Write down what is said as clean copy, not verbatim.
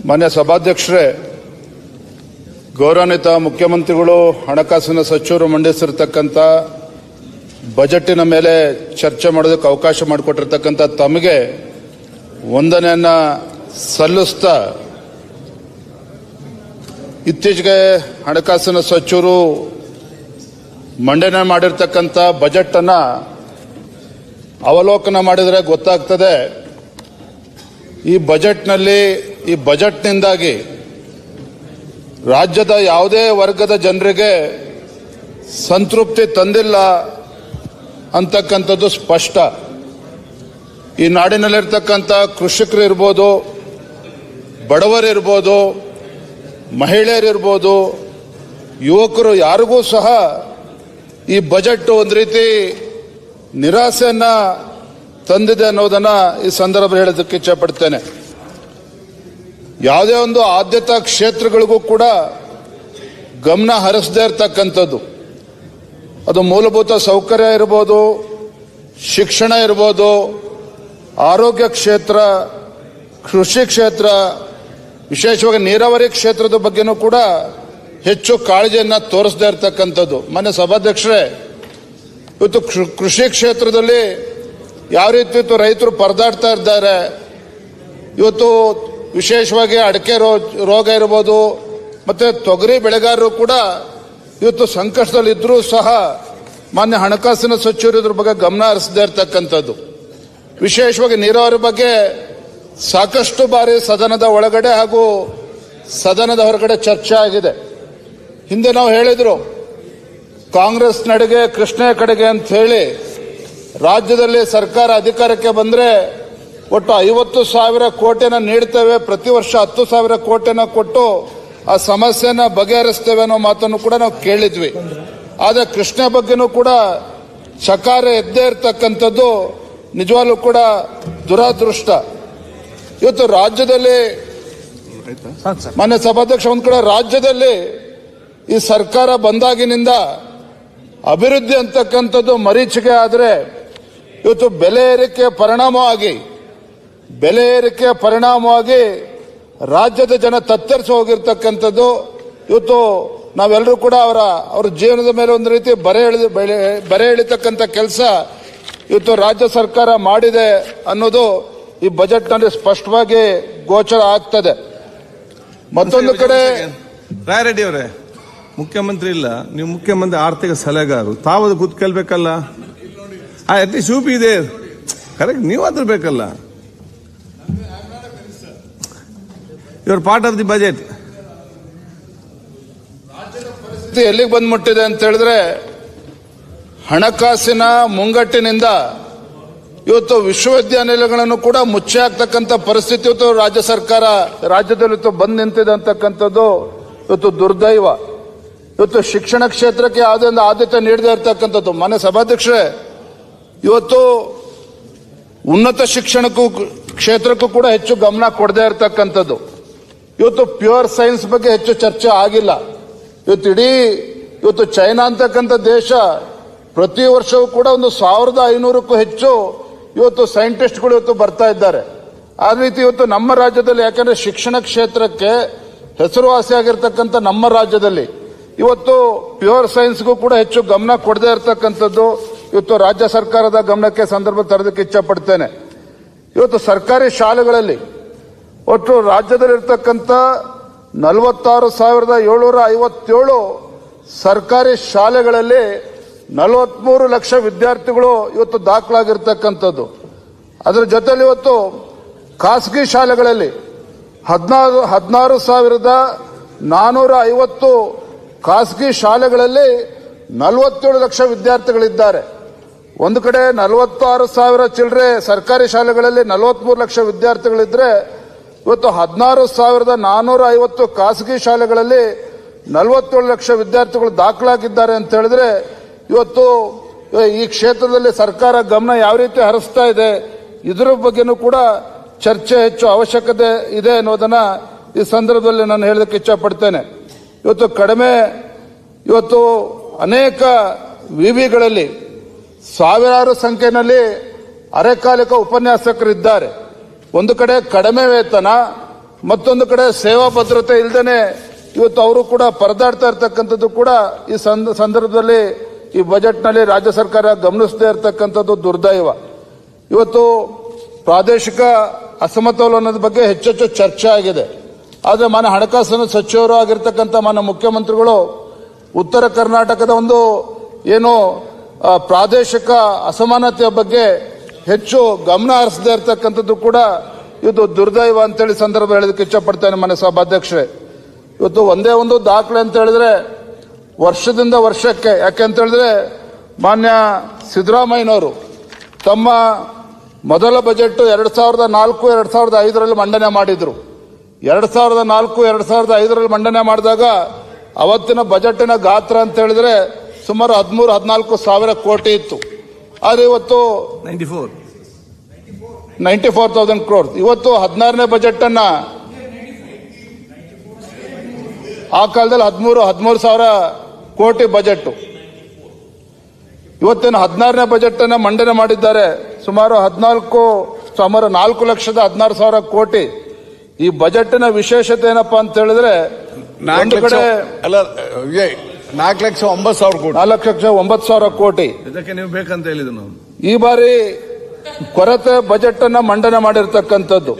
ಮಾನ್ಯ ಸಭಾಧ್ಯಕ್ಷರೇ, ಗೌರವಾನ್ವಿತ ಮುಖ್ಯಮಂತ್ರಿಗಳು, ಹಣಕಾಸಿನ ಸಚಿವರು ಮಂಡಿಸಿರ್ತಕ್ಕಂಥ ಬಜೆಟಿನ ಮೇಲೆ ಚರ್ಚೆ ಮಾಡೋದಕ್ಕೆ ಅವಕಾಶ ಮಾಡಿಕೊಟ್ಟಿರ್ತಕ್ಕಂಥ ತಮಗೆ ವಂದನೆಯನ್ನ ಸಲ್ಲಿಸ್ತಾ, ಇತ್ತೀಚೆಗೆ ಹಣಕಾಸಿನ ಸಚಿವರು ಮಂಡನೆ ಮಾಡಿರ್ತಕ್ಕಂಥ ಬಜೆಟ್ ಅನ್ನ ಅವಲೋಕನ ಮಾಡಿದರೆ ಗೊತ್ತಾಗ್ತದೆ, ಈ ಬಜೆಟ್ನಿಂದಾಗಿ ರಾಜ್ಯದ ಯಾವುದೇ ವರ್ಗದ ಜನರಿಗೆ ಸಂತೃಪ್ತಿ ತಂದಿಲ್ಲ ಅಂತಕ್ಕಂಥದ್ದು ಸ್ಪಷ್ಟ. ಈ ನಾಡಿನಲ್ಲಿರ್ತಕ್ಕಂಥ ಕೃಷಿಕರು ಇರ್ಬೋದು, ಬಡವರಿರ್ಬೋದು, ಮಹಿಳೆಯರಿರ್ಬೋದು, ಯುವಕರು ಯಾರಿಗೂ ಸಹ ಈ ಬಜೆಟ್ ಒಂದು ರೀತಿ ನಿರಾಸೆಯನ್ನ ತಂದಿದೆ ಅನ್ನೋದನ್ನ ಈ ಸಂದರ್ಭ ಹೇಳೋದಕ್ಕೆ ಇಚ್ಛೆಪಡ್ತೇನೆ. ಯಾವುದೇ ಒಂದು ಆದ್ಯತಾ ಕ್ಷೇತ್ರಗಳಿಗೂ ಕೂಡ ಗಮನ ಹರಿಸದೇ ಇರತಕ್ಕಂಥದ್ದು, ಅದು ಮೂಲಭೂತ ಸೌಕರ್ಯ ಇರ್ಬೋದು, ಶಿಕ್ಷಣ ಇರ್ಬೋದು, ಆರೋಗ್ಯ ಕ್ಷೇತ್ರ, ಕೃಷಿ ಕ್ಷೇತ್ರ, ವಿಶೇಷವಾಗಿ ನೀರಾವರಿ ಕ್ಷೇತ್ರದ ಬಗ್ಗೆನೂ ಕೂಡ ಹೆಚ್ಚು ಕಾಳಜಿಯನ್ನ ತೋರಿಸದೇ ಇರತಕ್ಕಂಥದ್ದು. ಮಾನ್ಯ ಸಭಾಧ್ಯಕ್ಷರೇ, ಇವತ್ತು ಕೃಷಿ ಕ್ಷೇತ್ರದಲ್ಲಿ ಯಾವ ರೀತಿ ಇವತ್ತು ರೈತರು ಪರದಾಡ್ತಾ ಇದ್ದಾರೆ, ಇವತ್ತು ವಿಶೇಷವಾಗಿ ಅಡಿಕೆ ರೋಗ ಇರ್ಬೋದು, ಮತ್ತೆ ತೊಗರಿ ಬೆಳೆಗಾರರು ಕೂಡ ಇವತ್ತು ಸಂಕಷ್ಟದಲ್ಲಿದ್ದರೂ ಸಹ ಮಾನ್ಯ ಹಣಕಾಸಿನ ಸಚಿವರು ಇದ್ರ ಬಗ್ಗೆ ಗಮನ ಹರಿಸದೇ ಇರತಕ್ಕಂಥದ್ದು. ವಿಶೇಷವಾಗಿ ನೀರಾವರಿ ಬಗ್ಗೆ ಸಾಕಷ್ಟು ಬಾರಿ ಸದನದ ಒಳಗಡೆ ಹಾಗೂ ಸದನದ ಹೊರಗಡೆ ಚರ್ಚೆ ಆಗಿದೆ. ಹಿಂದೆ ನಾವು ಹೇಳಿದ್ರು, ಕಾಂಗ್ರೆಸ್ ನಡೆಗೆ ಕೃಷ್ಣ ಕಡೆಗೆ ಅಂತ ಹೇಳಿ ರಾಜ್ಯದಲ್ಲಿ ಸರ್ಕಾರ ಅಧಿಕಾರಕ್ಕೆ ಬಂದ್ರೆ ಒಟ್ಟು 50,000 ಕೋಟಿಯನ್ನು ನೀಡ್ತೇವೆ, ಪ್ರತಿ ವರ್ಷ 10,000 ಕೋಟಿಯನ್ನು ಕೊಟ್ಟು ಆ ಸಮಸ್ಯೆನ ಬಗೆಹರಿಸ್ತೇವೆ ಅನ್ನೋ ಮಾತನ್ನು ಕೂಡ ನಾವು ಕೇಳಿದ್ವಿ. ಆದರೆ ಕೃಷ್ಣ ಬಗ್ಗೆನೂ ಕೂಡ ಚಕಾರ ಎದ್ದೇ ಇರತಕ್ಕಂಥದ್ದು ನಿಜವಾಗ್ಲೂ ಕೂಡ ದುರಾದೃಷ್ಟ. ಇವತ್ತು ರಾಜ್ಯದಲ್ಲಿ ಮಾನ್ಯ ಸಭಾಧ್ಯಕ್ಷ, ಒಂದ್ ಕಡೆ ರಾಜ್ಯದಲ್ಲಿ ಈ ಸರ್ಕಾರ ಬಂದಾಗಿನಿಂದ ಅಭಿವೃದ್ಧಿ ಅಂತಕ್ಕಂಥದ್ದು ಮರೀಚಿಕೆ ಆದರೆ, ಇವತ್ತು ಬೆಲೆ ಏರಿಕೆ ಪರಿಣಾಮವಾಗಿ ರಾಜ್ಯದ ಜನ ತತ್ತರಿಸಿ ಹೋಗಿರ್ತಕ್ಕಂಥದ್ದು. ಇವತ್ತು ನಾವೆಲ್ಲರೂ ಕೂಡ ಅವರ ಜೀವನದ ಮೇಲೆ ಒಂದು ರೀತಿ ಬರೆ ಎಳಿತಕ್ಕಂಥ ಕೆಲಸ ಇವತ್ತು ರಾಜ್ಯ ಸರ್ಕಾರ ಮಾಡಿದೆ ಅನ್ನೋದು ಈ ಬಜೆಟ್ನಲ್ಲಿ ಸ್ಪಷ್ಟವಾಗಿ ಗೋಚರ ಆಗ್ತದೆ. ಮತ್ತೊಂದು ಕಡೆ ರಾಯರೆಡ್ಡಿ ಅವರೇ, ಮುಖ್ಯಮಂತ್ರಿ ಇಲ್ಲ, ನೀವು ಮುಖ್ಯಮಂತ್ರಿ ಆರ್ಥಿಕ ಸಲಹೆಗಾರರು, ತಾವು ಕೂತ್ ಕೇಳ್ಬೇಕಲ್ಲ. ಅಟ್ಲೀಸ್ಟ್ ಯೂಪಿ ಇದೆ, ಕರೆಕ್ಟ್, ನೀವು ಅದ್ರ ಬೇಕಲ್ಲ. Your part of the budget. ಪರಿಸ್ಥಿತಿ ಎಲ್ಲಿಗೆ ಬಂದ್ಬಿಟ್ಟಿದೆ ಅಂತ ಹೇಳಿದ್ರೆ, ಹಣಕಾಸಿನ ಮುಂಗಟ್ಟಿನಿಂದ ಇವತ್ತು ವಿಶ್ವವಿದ್ಯಾನಿಲಯಗಳನ್ನು ಕೂಡ ಮುಚ್ಚಿ ಹಾಕ್ತಕ್ಕಂಥ ಪರಿಸ್ಥಿತಿ ಇವತ್ತು ರಾಜ್ಯ ಸರ್ಕಾರ ರಾಜ್ಯದಲ್ಲಿ ಬಂದು ನಿಂತಿದೆ ಅಂತಕ್ಕಂಥದ್ದು ಇವತ್ತು ದುರ್ದೈವ. ಇವತ್ತು ಶಿಕ್ಷಣ ಕ್ಷೇತ್ರಕ್ಕೆ ಯಾವುದೇ ಒಂದು ಆದ್ಯತೆ ನೀಡದೇ ಇರತಕ್ಕಂಥದ್ದು. ಮಾನ್ಯ ಸಭಾಧ್ಯಕ್ಷರೇ, ಇವತ್ತು ಉನ್ನತ ಕ್ಷೇತ್ರಕ್ಕೂ ಕೂಡ ಹೆಚ್ಚು ಗಮನ ಕೊಡದೇ ಇರತಕ್ಕಂಥದ್ದು. ಇವತ್ತು ಪ್ಯೂರ್ ಸೈನ್ಸ್ ಬಗ್ಗೆ ಹೆಚ್ಚು ಚರ್ಚೆ ಆಗಿಲ್ಲ. ಇವತ್ತು ಚೈನಾ ಅಂತಕ್ಕಂಥ ದೇಶ ಪ್ರತಿ ವರ್ಷವೂ ಕೂಡ 1,500ಕ್ಕೂ ಹೆಚ್ಚು ಇವತ್ತು ಸೈಂಟಿಸ್ಟ್ಗಳು ಇವತ್ತು ಬರ್ತಾ ಇದ್ದಾರೆ. ಆ ರೀತಿ ಇವತ್ತು ನಮ್ಮ ರಾಜ್ಯದಲ್ಲಿ, ಯಾಕಂದ್ರೆ ಶಿಕ್ಷಣ ಕ್ಷೇತ್ರಕ್ಕೆ ಹೆಸರುವಾಸಿಯಾಗಿರ್ತಕ್ಕಂಥ ನಮ್ಮ ರಾಜ್ಯದಲ್ಲಿ ಇವತ್ತು ಪ್ಯೂರ್ ಸೈನ್ಸ್ಗೂ ಕೂಡ ಹೆಚ್ಚು ಗಮನ ಕೊಡದೇ ಇರತಕ್ಕಂಥದ್ದು ಇವತ್ತು ರಾಜ್ಯ ಸರ್ಕಾರದ ಗಮನಕ್ಕೆ ಸಂದರ್ಭ ತರೋದಕ್ಕೆ ಇಚ್ಛಪಡ್ತೇನೆ. ಇವತ್ತು ಸರ್ಕಾರಿ ಶಾಲೆಗಳಲ್ಲಿ ಒಟ್ಟು ರಾಜ್ಯದಲ್ಲಿರ್ತಕ್ಕಂಥ 46,757 ಸರ್ಕಾರಿ ಶಾಲೆಗಳಲ್ಲಿ 43 ಲಕ್ಷ ವಿದ್ಯಾರ್ಥಿಗಳು ಇವತ್ತು ದಾಖಲಾಗಿರ್ತಕ್ಕಂಥದ್ದು. ಅದರ ಜೊತೆಲಿ ಇವತ್ತು ಖಾಸಗಿ ಶಾಲೆಗಳಲ್ಲಿ 16,450 ಖಾಸಗಿ ಶಾಲೆಗಳಲ್ಲಿ 47 ಲಕ್ಷ ವಿದ್ಯಾರ್ಥಿಗಳಿದ್ದಾರೆ. ಒಂದು ಕಡೆ 46,000 ಚಿಲ್ಲರೆ ಸರ್ಕಾರಿ ಶಾಲೆಗಳಲ್ಲಿ 43 ಲಕ್ಷ ವಿದ್ಯಾರ್ಥಿಗಳಿದ್ರೆ, ಇವತ್ತು 16,450 ಖಾಸಗಿ ಶಾಲೆಗಳಲ್ಲಿ 47 ಲಕ್ಷ ವಿದ್ಯಾರ್ಥಿಗಳು ದಾಖಲಾಗಿದ್ದಾರೆ ಅಂತ ಹೇಳಿದ್ರೆ, ಇವತ್ತು ಈ ಕ್ಷೇತ್ರದಲ್ಲಿ ಸರ್ಕಾರ ಗಮನ ಯಾವ ರೀತಿ ಹರಿಸ್ತಾ ಇದೆ, ಇದರ ಬಗ್ಗೆನೂ ಕೂಡ ಚರ್ಚೆ ಹೆಚ್ಚು ಅವಶ್ಯಕತೆ ಇದೆ ಅನ್ನೋದನ್ನ ಈ ಸಂದರ್ಭದಲ್ಲಿ ನಾನು ಹೇಳೋದಕ್ಕೆ ಇಚ್ಛಪಡ್ತೇನೆ. ಇವತ್ತು ಅನೇಕ ವಿವಿಗಳಲ್ಲಿ ಸಾವಿರಾರು ಸಂಖ್ಯೆಯಲ್ಲಿ ಅರೆಕಾಲಿಕ ಉಪನ್ಯಾಸಕರಿದ್ದಾರೆ. ಒಂದು ಕಡೆ ಕಡಿಮೆ ವೇತನ, ಮತ್ತೊಂದು ಕಡೆ ಸೇವಾ ಭದ್ರತೆ ಇಲ್ಲದೇನೆ ಇವತ್ತು ಅವರು ಕೂಡ ಪರದಾಡ್ತಾ ಇರ್ತಕ್ಕಂಥದ್ದು ಕೂಡ ಈ ಸಂದರ್ಭದಲ್ಲಿ ಈ ಬಜೆಟ್ನಲ್ಲಿ ರಾಜ್ಯ ಸರ್ಕಾರ ಗಮನಿಸದೇ ಇರತಕ್ಕಂಥದ್ದು ದುರ್ದೈವ. ಇವತ್ತು ಪ್ರಾದೇಶಿಕ ಅಸಮತೋಲನದ ಬಗ್ಗೆ ಹೆಚ್ಚೆಚ್ಚು ಚರ್ಚೆ ಆಗಿದೆ. ಆದರೆ ಮಾನ್ಯ ಹಣಕಾಸಿನ ಸಚಿವರು ಆಗಿರ್ತಕ್ಕಂಥ ಮಾನ್ಯ ಮುಖ್ಯಮಂತ್ರಿಗಳು ಉತ್ತರ ಕರ್ನಾಟಕದ ಒಂದು ಏನು ಪ್ರಾದೇಶಿಕ ಅಸಮಾನತೆಯ ಬಗ್ಗೆ ಹೆಚ್ಚು ಗಮನ ಹರಿಸದೇ ಇರತಕ್ಕಂಥದ್ದು ಕೂಡ ಇದು ದುರ್ದೈವ ಅಂತೇಳಿ ಸಂದರ್ಭ ಹೇಳೋದಕ್ಕೆ ಇಷ್ಟಪಡ್ತೇನೆ. ಮಾನ್ಯ ಸಭಾಧ್ಯಕ್ಷರೇ, ಇವತ್ತು ಒಂದೇ ಒಂದು ದಾಖಲೆ ಅಂತ ಹೇಳಿದ್ರೆ ವರ್ಷದಿಂದ ವರ್ಷಕ್ಕೆ, ಯಾಕೆಂತ ಹೇಳಿದ್ರೆ ಮಾನ್ಯ ಸಿದ್ದರಾಮಯ್ಯನವರು ತಮ್ಮ ಮೊದಲ ಬಜೆಟ್ 2004-2005ರಲ್ಲಿ ಮಂಡನೆ ಮಾಡಿದ್ರು. 2004-2005ರಲ್ಲಿ ಮಂಡನೆ ಮಾಡಿದಾಗ ಅವತ್ತಿನ ಬಜೆಟಿನ ಗಾತ್ರ ಅಂತ ಹೇಳಿದ್ರೆ ಸುಮಾರು 13-14 ಸಾವಿರ ಕೋಟಿ ಇತ್ತು. ಆದರೆ ಇವತ್ತು 94,000 crores. ಇವತ್ತು 16ನೇ ಬಜೆಟ್ ಅನ್ನ ಆ ಕಾಲದಲ್ಲಿ 13 ಸಾವಿರ ಕೋಟಿ ಬಜೆಟ್. ಇವತ್ತಿನ 16ನೇ ಬಜೆಟ್ ಅನ್ನ ಮಂಡನೆ ಮಾಡಿದ್ದಾರೆ. ಸುಮಾರು 4,16,000 ಕೋಟಿ. ಈ ಬಜೆಟ್ನ ವಿಶೇಷತೆ ಏನಪ್ಪಾ ಅಂತ ಹೇಳಿದ್ರೆ ಒಂದು ಕಡೆ 4,09,000 ಕೋಟಿ, 4,09,000 ಕೋಟಿ. ಇದಕ್ಕೆ ನೀವು ಬೇಕಂತ ಹೇಳಿದ್ರು ನಾವು. ಈ ಬಾರಿ ಕೊರತೆ ಬಜೆಟ್ ಅನ್ನ ಮಂಡನೆ ಮಾಡಿರ್ತಕ್ಕಂಥದ್ದು.